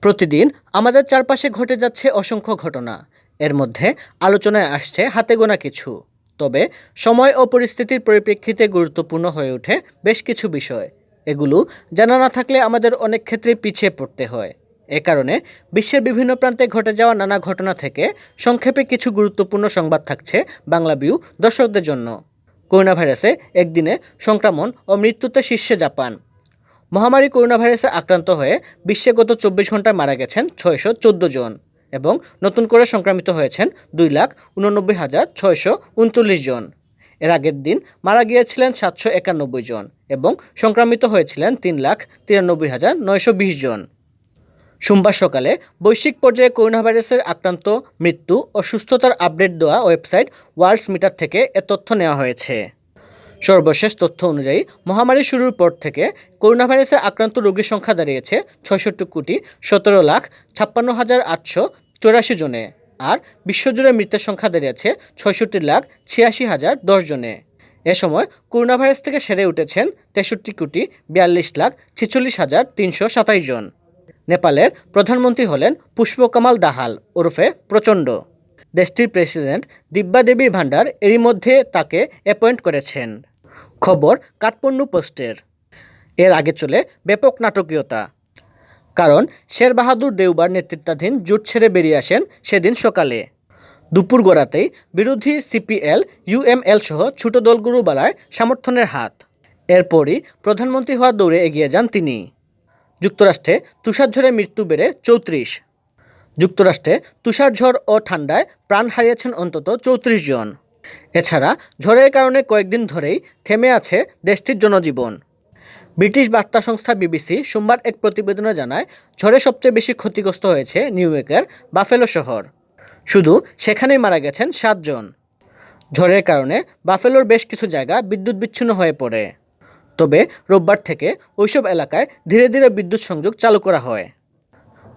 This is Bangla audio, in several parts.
প্রতিদিন আমাদের চারপাশে ঘটে যাচ্ছে অসংখ্য ঘটনা। এর মধ্যে আলোচনায় আসছে হাতে গোনা কিছু। তবে সময় ও পরিস্থিতির পরিপ্রেক্ষিতে গুরুত্বপূর্ণ হয়ে ওঠে বেশ কিছু বিষয়। এগুলো জানা না থাকলে আমাদের অনেক ক্ষেত্রে পিছিয়ে পড়তে হয়। এ কারণে বিশ্বের বিভিন্ন প্রান্তে ঘটে যাওয়া নানা ঘটনা থেকে সংক্ষেপে কিছু গুরুত্বপূর্ণ সংবাদ থাকছে বাংলাভিউ দর্শকদের জন্য। করোনা ভাইরাসে একদিনে সংক্রমণ ও মৃত্যুতে শীর্ষে জাপান। মহামারী করোনা ভাইরাসে আক্রান্ত হয়ে বিশ্বে গত ২৪ ঘন্টায় মারা গেছেন ৬১৪ জন এবং নতুন করে সংক্রমিত হয়েছেন ২,89,৬39 জন। এর আগের দিন মারা গিয়েছিলেন ৭৯১ জন এবং সংক্রমিত হয়েছিলেন ৩,৯৩,৯২০ জন। সোমবার সকালে বৈশ্বিক পর্যায়ে করোনা ভাইরাসের আক্রান্ত, মৃত্যু ও সুস্থতার আপডেট দেওয়া ওয়েবসাইট ওয়ার্ল্ডস মিটার থেকে এ তথ্য নেওয়া হয়েছে। সর্বশেষ তথ্য অনুযায়ী মহামারী শুরুর পর থেকে করোনা ভাইরাসে আক্রান্ত রোগীর সংখ্যা দাঁড়িয়েছে ৬৭,১৭,৫৬,৮৮৪ জনে, আর বিশ্বজুড়ে মৃতের সংখ্যা দাঁড়িয়েছে ৬৬,৮৬,০১০ জনে। এ সময় করোনা ভাইরাস থেকে সেরে উঠেছেন ৬৩,৪২,৪৬,৩২৭ জন। নেপালের প্রধানমন্ত্রী হলেন পুষ্পকামাল দাহাল ওরফে প্রচণ্ড। দেশটির প্রেসিডেন্ট দিব্যা দেবী ভান্ডার এরই মধ্যে তাকে অ্যাপয়েন্ট করেছেন। খবর কাঠপন্নু পোস্টের। এর আগে চলে ব্যাপক নাটকীয়তা। কারণ শের বাহাদুর দেউবার নেতৃত্বাধীন জোট ছেড়ে বেরিয়ে আসেন সেদিন সকালে। দুপুর গড়াতেই বিরোধী সিপিএল, ইউএমএল সহ ছোট দলগুলো বাড়ায় সমর্থনের হাত। এরপরই প্রধানমন্ত্রী হওয়ার দৌড়ে এগিয়ে যান তিনি। যুক্তরাষ্ট্রে তুষারঝড়ে মৃত্যু বেড়ে ৩৪। যুক্তরাষ্ট্রে তুষারঝড় ও ঠান্ডায় প্রাণ হারিয়েছেন অন্তত ৩৪ জন। এছাড়া ঝড়ের কারণে কয়েকদিন ধরেই থেমে আছে দেশটির জনজীবন। ব্রিটিশ বার্তা সংস্থা বিবিসি সোমবার এক প্রতিবেদনে জানায়, ঝড়ে সবচেয়ে বেশি ক্ষতিগ্রস্ত হয়েছে নিউ ইয়র্কের বাফেলো শহর। শুধু সেখানেই মারা গেছেন ৭ জন। ঝড়ের কারণে বাফেলোর বেশ কিছু জায়গা বিদ্যুৎ বিচ্ছিন্ন হয়ে পড়ে। তবে রোববার থেকে ওইসব এলাকায় ধীরে ধীরে বিদ্যুৎ সংযোগ চালু করা হয়।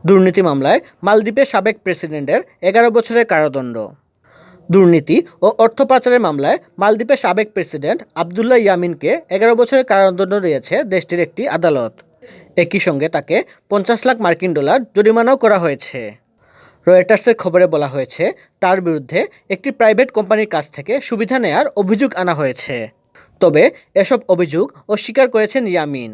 দুর্নীতি মামলায় মালদ্বীপের সাবেক প্রেসিডেন্টের ১১ বছরের কারাদণ্ড। দুর্নীতি ও অর্থ পাচারের মামলায় মালদ্বীপের সাবেক প্রেসিডেন্ট আবদুল্লাহ ইয়ামিনকে ১১ বছরের কারাদণ্ড দিয়েছে দেশটির একটি আদালত। একই সঙ্গে তাকে ৫০ লাখ মার্কিন ডলার জরিমানাও করা হয়েছে। রয়টার্সের খবরে বলা হয়েছে, তার বিরুদ্ধে একটি প্রাইভেট কোম্পানির কাছ থেকে সুবিধা নেয়ার অভিযোগ আনা হয়েছে। তবে এসব অভিযোগ অস্বীকার করেছেন ইয়ামিন।